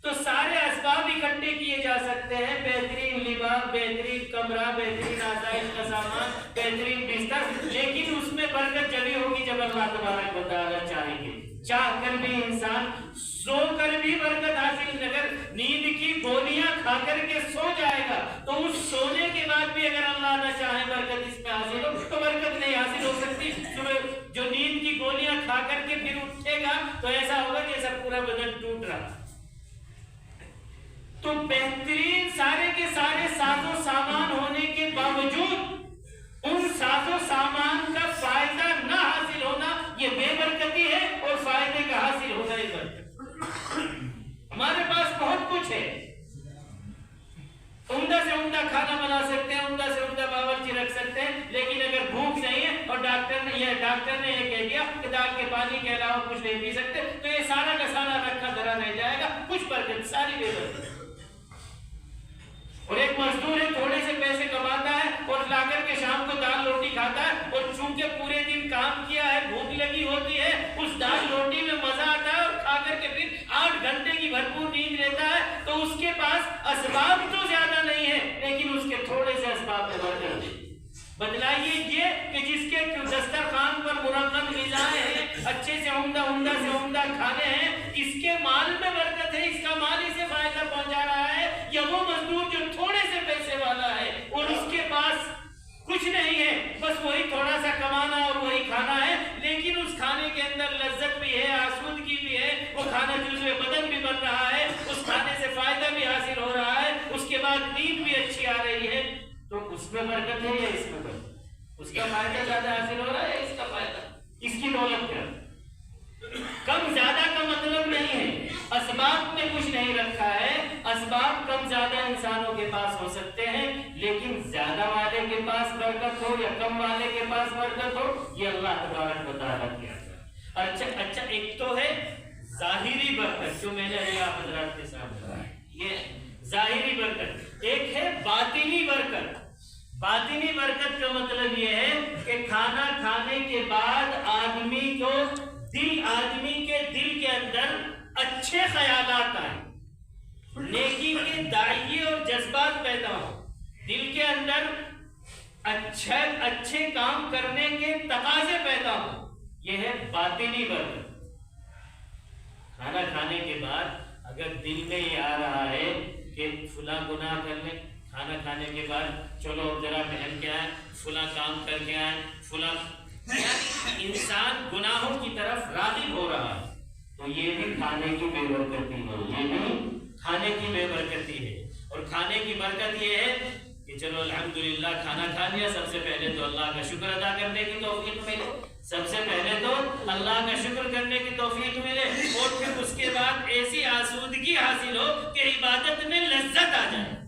تو سارے اسباب اکٹھے کیے جا سکتے ہیں، بہترین لباس، بہترین کمرہ، بہترین آسائش کا سامان، بہترین بستر، لیکن اس میں برکت جبھی ہوگی جب اللہ تبارک و تعالیٰ چاہیں گے۔ چاہ کر بھی انسان سو کر بھی برکت حاصل، اگر نیند کی گولیاں کھا کر کے سو جائے گا تو اس سونے کے بعد بھی اگر اللہ نہ چاہے برکت اس میں حاصل ہو تو برکت نہیں حاصل ہو سکتی۔ جو نیند کی گولیاں کھا کر کے پھر اٹھے گا تو ایسا ہوگا جیسا پورا بدن ٹوٹ رہا۔ تو بہترین سارے کے سارے ساز و سامان ہونے کے باوجود ان ساز و سامان کا فائدہ نہ حاصل ہونا یہ بے برکتی ہے، اور فائدے کا حاصل ہونا یہ برکت۔ ہمارے پاس بہت کچھ ہے، عمدہ سے عمدہ کھانا بنا سکتے ہیں، عمدہ سے عمدہ باورچی رکھ سکتے ہیں، لیکن اگر بھوک نہیں ہے اور ڈاکٹر نے یہ کہہ دیا کہ دال کے پانی کے علاوہ کچھ نہیں پی سکتے تو یہ سارا کا سارا رکھا دھرا رہ جائے گا، کچھ برکت ساری بے برکت۔ اور ایک مزدور ہے، تھوڑے سے پیسے کماتا ہے اور لا کر کے شام کو دال روٹی کھاتا ہے، اور چونکہ پورے دن کام کیا ہے، بھوک لگی ہوتی ہے، اس دال روٹی میں مزہ آتا ہے اور کھا کر کے پھر 8 گھنٹے کی بھرپور نیند لیتا ہے، تو اس کے پاس اسباب تو زیادہ نہیں ہے لیکن اس کے تھوڑے سے اسباب میں برکت ہے۔ بدلائیے یہ کہ جس کے دسترخوان پر مرغن غذائیں ہیں، اچھے سے عمدہ سے عمدہ کھانے ہیں، اس کے مال میں برکت ہے، اس کا مال اسے فائدہ پہنچا رہا ہے، یا وہ مزدور جو تھوڑے سے پیسے والا ہے اور اس کے پاس کچھ نہیں ہے، بس وہی تھوڑا سا کمانا اور وہی کھانا ہے، لیکن اس کھانے کے اندر لذت بھی ہے، آسودگی بھی ہے، وہ کھانا جزو بدن بھی بن رہا ہے، اس کھانے سے فائدہ بھی حاصل ہو رہا ہے، اس کے بعد نیند بھی اچھی آ رہی ہے، تو اس میں برکت ہے یا اس میں برکت؟ اس کا فائدہ زیادہ حاصل ہو رہا ہے، اس کا فائدہ، اس کی دولت کیا؟ کم زیادہ کا مطلب نہیں ہے، اسباب میں کچھ نہیں رکھا ہے، اسباب کم زیادہ انسانوں کے پاس ہو سکتے ہیں، لیکن زیادہ والے کے پاس برکت ہو یا کم والے کے پاس برکت ہو یہ اللہ تبارک و تعالیٰ کیا ہے۔ اچھا ایک تو ہے ظاہری برکت جو میں نے آپ حضرات کے سامنے، یہ ظاہری برکت، ایک ہے باطنی برکت۔ باطنی برکت کا مطلب یہ ہے کہ کھانا کھانے کے بعد آدمی کے دل کے اندر اچھے خیالات آئیں، نیکی کے داعیے اور جذبات پیدا ہوں، دل کے اندر اچھے کام کرنے کے تقاضے پیدا ہوں، یہ ہے باطنی برکت۔ کھانا کھانے کے بعد اگر دل میں یہ آ رہا ہے کہ فلاں گناہ کر لیں، کھانا کھانے کے بعد چلو ذرا پہن کے آئیں، فلاں کام کر کے آئیں، فلاں، انسان گناہوں کی طرف راغب ہو رہا ہے، تو یہ بھی کھانے کی بے برکتی ہے، یہ بھی کھانے کی بے برکتی ہے۔ اور کھانے کی برکت یہ ہے کہ چلو الحمدللہ کھانا کھا لیا، سب سے پہلے تو اللہ کا شکر ادا کرنے کی توفیق ملے، سب سے پہلے تو اللہ کا شکر کرنے کی توفیق ملے، اور پھر اس کے بعد ایسی آسودگی حاصل ہو کہ عبادت میں لذت آ جائے،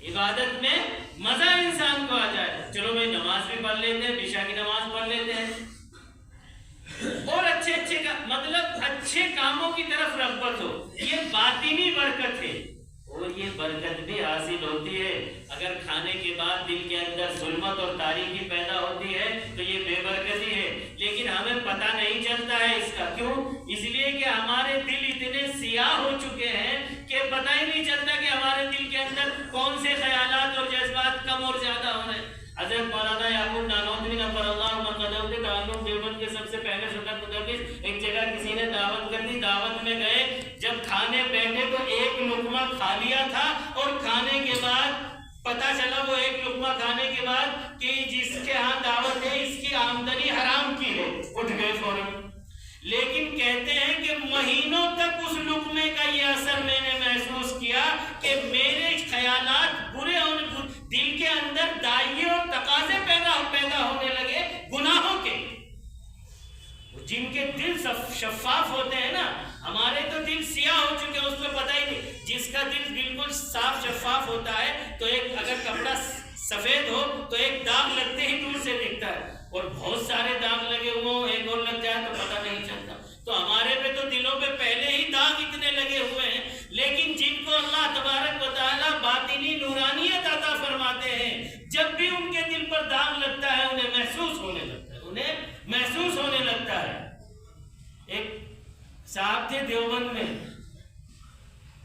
عبادت میں مزہ انسان کو آ جائے۔ چلو بھائی نماز بھی پڑھ لیتے ہیں، عشاء کی نماز پڑھ لیتے ہیں، اور اچھے مطلب اچھے کاموں کی طرف رغبت ہو، یہ باطنی برکت ہے۔ اور یہ برکت بھی حاصل ہوتی ہے اگر کھانے کے بعد دل کے اندر ظلمت اور تاریکی پیدا ہوتی ہے تو یہ بے برکتی ہے، لیکن ہمیں پتہ نہیں چلتا ہے اس کا۔ کیوں؟ اس لیے کہ ہمارے دل اتنے سیاہ ہو چکے ہیں کہ پتہ ہی نہیں چلتا کہ ہمارے دل کے اندر کون سے خیالات اور جذبات کم اور زیادہ ہو رہے ہیں۔ حضرت مولانا یعقوب نانوتوی نفر اللہ مقدم کے تعلق دیوبند کے سب سے پہلے صدر مدرس، ایک جگہ کسی نے دعوت کر دی، دعوت میں گئے، جب کھانے بیٹھے تو ایک لقمہ کھا لیا تھا، اور کھانے کے بعد پتہ چلا وہ ایک لقمہ کھانے کے بعد کہ جس کے ہاں دعوت ہے اس کی آمدنی حرام کی ہے، اٹھ گئے فوراً۔ لیکن کہتے ہیں کہ مہینوں تک اس لقمے کا یہ اثر میں نے محسوس کیا کہ میرے خیالات برے ہونے، دل کے اندر داعیے اور تقاضے پیدا ہونے لگے گناہوں کے۔ جن کے دل شفاف ہوتے ہیں نا، ہمارے تو دل سیاہ ہو چکے ہیں، اس میں پتہ ہی نہیں۔ جس کا دل بالکل صاف شفاف ہوتا ہے تو ایک اگر کپڑا سفید ہو تو ایک داغ لگتے ہی دور سے دکھتا ہے، اور بہت سارے داغ لگے ہوئے ہوں، ایک اور لگ جائے تو پتہ نہیں چلتا۔ تو ہمارے پہ تو دلوں پہ پہلے ہی داغ اتنے لگے ہوئے ہیں، لیکن جن کو اللہ تبارک و تعالیٰ باطنی نورانیت عطا فرماتے ہیں، جب بھی ان کے دل پر داغ لگتا ہے انہیں محسوس ہونے لگتا ہے، ایک صاحب تھے دیوبند میں،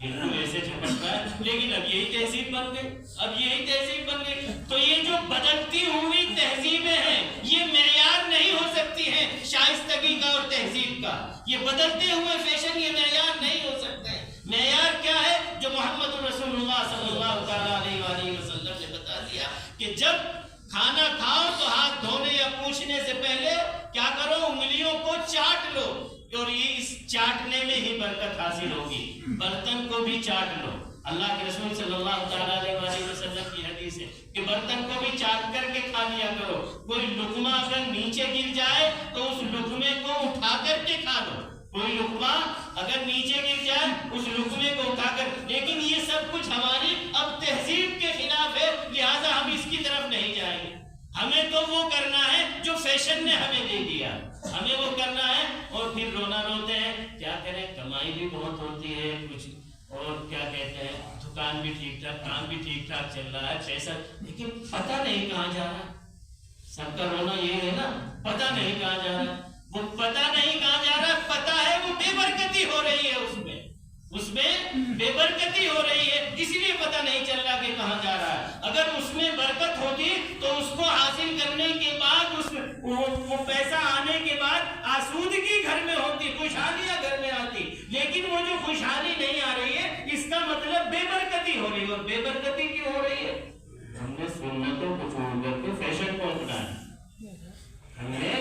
بالکل ایسے جھپٹتا ہے، لیکن اب یہی تہذیب بن گئی، تو یہ جو بدلتی ہوئی تہذیبیں ہیں یہ معیار نہیں ہو سکتی ہیں شائستگی کا اور تہذیب کا. یہ بدلتے ہوئے فیشن یہ معیار نہیں ہو سکتے. معیار کیا ہے؟ جو محمد رسول اللہ صلی اللہ علیہ وآلہ وسلم نے بتا دیا کہ جب کھانا کھاؤ تو ہاتھ دھونے یا پوچھنے سے پہلے کیا کرو؟ انگلیوں کو چاٹ لو، اور یہ اس چاٹنے میں ہی برکت حاصل ہوگی. برتن کو بھی چاٹ لو. اللہ کے رسول صلی اللہ علیہ وآلہ وسلم کی حدیث ہے کہ برتن کو بھی چاٹ کر کے کھا لیا کرو. کوئی لقمہ اگر نیچے گر جائے تو اس لقمے کو اٹھا کر کے کھا لو. کوئی لقمہ اگر نیچے گر جائے اس لقمے کو اٹھا کر. لیکن یہ سب کچھ ہماری اب تہذیب کے خلاف ہے، لہٰذا ہم اس کی طرف نہیں جائیں گے. ہمیں تو وہ کرنا ہے جو فیشن نے ہمیں دے دیا، ہمیں وہ کرنا ہے. اور پھر رونا روتے ہیں. کیا کریں، کمائی بھی بہت ہوتی ہے کچھ، اور کیا کہتے ہیں دکان بھی ٹھیک ٹھاک، کام بھی ٹھیک ٹھاک چل رہا ہے، پیسہ، لیکن پتہ نہیں کہاں جا رہا. سب کا رونا یہ ہے نا، پتہ نہیں کہاں جا رہا. وہ پتہ نہیں کہاں جا رہا، پتہ ہے وہ بے برکتی ہو رہی ہے، اس میں بے برکتی ہو رہی ہے، اس لیے پتہ نہیں چل رہا کہ کہاں جا رہا ہے. اگر اس میں برکت ہوتی تو اس کو حاصل کرنے کے بعد وہ پیسہ آنے کے بعد آسودگی گھر میں ہوتی، خوشحالیاں گھر میں آتی. لیکن وہ جو خوشحالی نہیں آ رہی ہے، اس کا مطلب بے برکتی ہو رہی ہے. اور بے برکتی کیوں ہو رہی ہے؟ ہم نے سنتوں کو چھوڑ کر کے فیشن کو اپنایا. ہم نے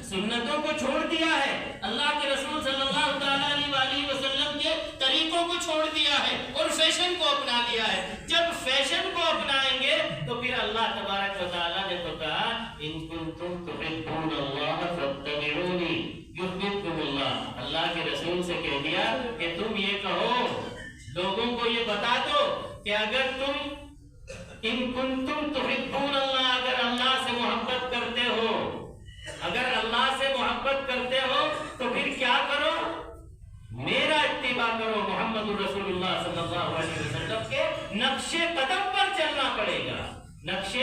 سنتوں کو چھوڑ دیا ہے، اللہ کے رسول صلی اللہ علیہ وآلہ وسلم کے طریقوں کو چھوڑ دیا ہے اور فیشن کو اپنا لیا ہے. جب فیشن کو اپنائیں گے تو پھر اللہ تبارک و تعالیٰ نے تو کہا ان کنتم تحبون اللہ فاتبعونی یحببکم اللہ. اللہ کے رسول سے کہہ دیا کہ تم یہ کہو، لوگوں کو یہ بتا دو کہ اگر تم ان کنتم تحبون اللہ، اگر اللہ سے محبت کرتے ہو، اگر اللہ سے محبت کرتے ہو تو پھر کیا کرو؟ میرا اتباع کرو. محمد رسول اللہ صلی اللہ علیہ وسلم کے نقش قدم پر چلنا پڑے گا، نقش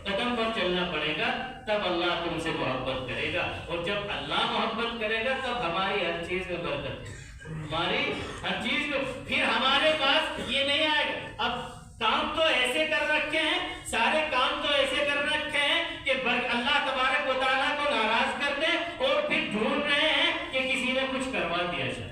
قدم پر چلنا پڑے گا، تب اللہ تم سے محبت کرے گا. اور جب اللہ محبت کرے گا تب ہماری ہر چیز میں برکت، ہماری ہر چیز میں. پھر ہمارے پاس یہ نہیں آئے گا اب کام تو ایسے کر رکھے ہیں، سارے کام تو ایسے کر رکھے ہیں کہ اللہ تبارک و تعالیٰ کو ناراض کر دیں، اور پھر ڈھونڈ رہے ہیں کہ کسی نے کچھ کروا دیا جائے.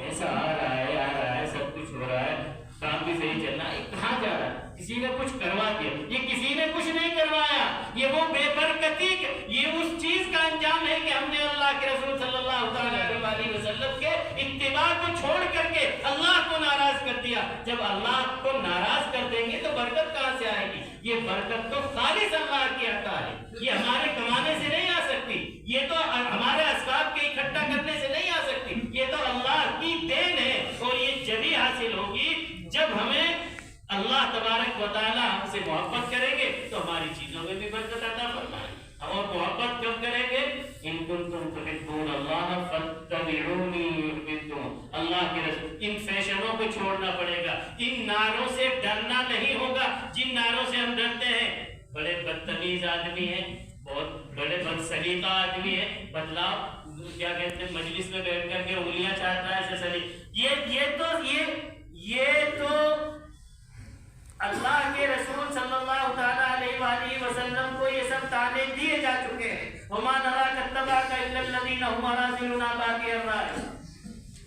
ایسا آ رہا ہے سب کچھ ہو رہا ہے، کام بھی صحیح چل رہا ہے، کہاں جا رہا ہے؟ کسی نے کچھ کروا دیا. یہ کسی نے کچھ نہیں کروایا، یہ وہ بے برکتی، یہ اس چیز کا انجام ہے کہ ہم نے اللہ کے رسول صلی اللہ علیہ وسلم کے اتباع کو چھوڑ کر کے اللہ کو ناراض کر دیا. جب اللہ کو ناراض کر دیں گے تو برکت کہاں سے آئے گی؟ یہ برکت تو خالص اللہ کی عطا ہے، یہ ہمارے کمانے سے نہیں آ سکتی، یہ تو ہمارے اسباب کے اکٹھا کرنے سے نہیں آ سکتی، یہ تو اللہ کی دین ہے. اور یہ جبھی حاصل ہوگی جب ہمیں اللہ تبارک و تعالیٰ ہم سے محبت کریں گے تو ہماری چیزوں میں بھی برکت عطا فرمائے. اور محبت کب کریں گے؟ ان کنتم تحبون اللہ فاتبعونی یحببکم. اللہ کے رسول، ان فیشنوں کو چھوڑنا پڑے گا، ان نعروں سے ڈرنا نہیں ہوگا جن نعروں سے ہم ڈرتے ہیں. بڑے بدتمیز آدمی ہیں، بہت بڑے بد سلیقہ آدمی ہیں، بدلاؤ کیا کہتے ہیں، مجلس میں بیٹھ کر کے انگلیاں چاٹتا ہے ایسے سلیقہ. یہ تو اللہ کے رسول صلی اللہ علیہ وآلہ وسلم کو یہ سب تعنے دیے جا چکے ہیں. وما نراک اتبعک الا الذین هم اراذلنا بادی الرأی.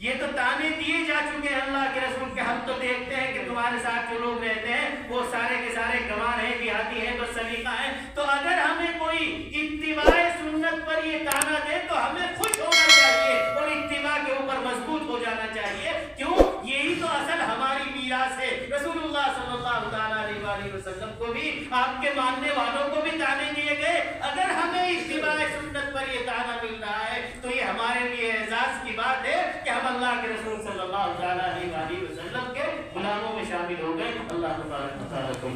یہ تو تعنے دیے جا چکے ہیں اللہ کے رسول کے. ہم تو دیکھتے ہیں کہ تمہارے ساتھ جو لوگ رہتے ہیں وہ سارے کے سارے گنوار ہیں، دیہاتی ہیں، بس سلیقہ ہیں. تو اگر ہمیں کوئی اتباع سنت پر یہ تعنا دے تو ہمیں خوش ہونا چاہیے اور اتباع کے اوپر مضبوط ہو جانا چاہیے. کیوں؟ یہی تو اصل ہماری میراث ہے. رسول اللہ صلی اللہ علیہ وآلہ وسلم کو بھی، آپ کے ماننے والوں کو بھی تعنے دیے گئے. اگر ہمیں اتباع سنت پر یہ تعنا مل رہا ہے تو یہ ہمارے لیے اعزاز کی بات ہے کہ ہم اللہ کے رسول صلی اللہ علیہ وآلہ وسلم کے غلاموں میں شامل ہو گئے. اللہ تبارک و تعالیٰ کو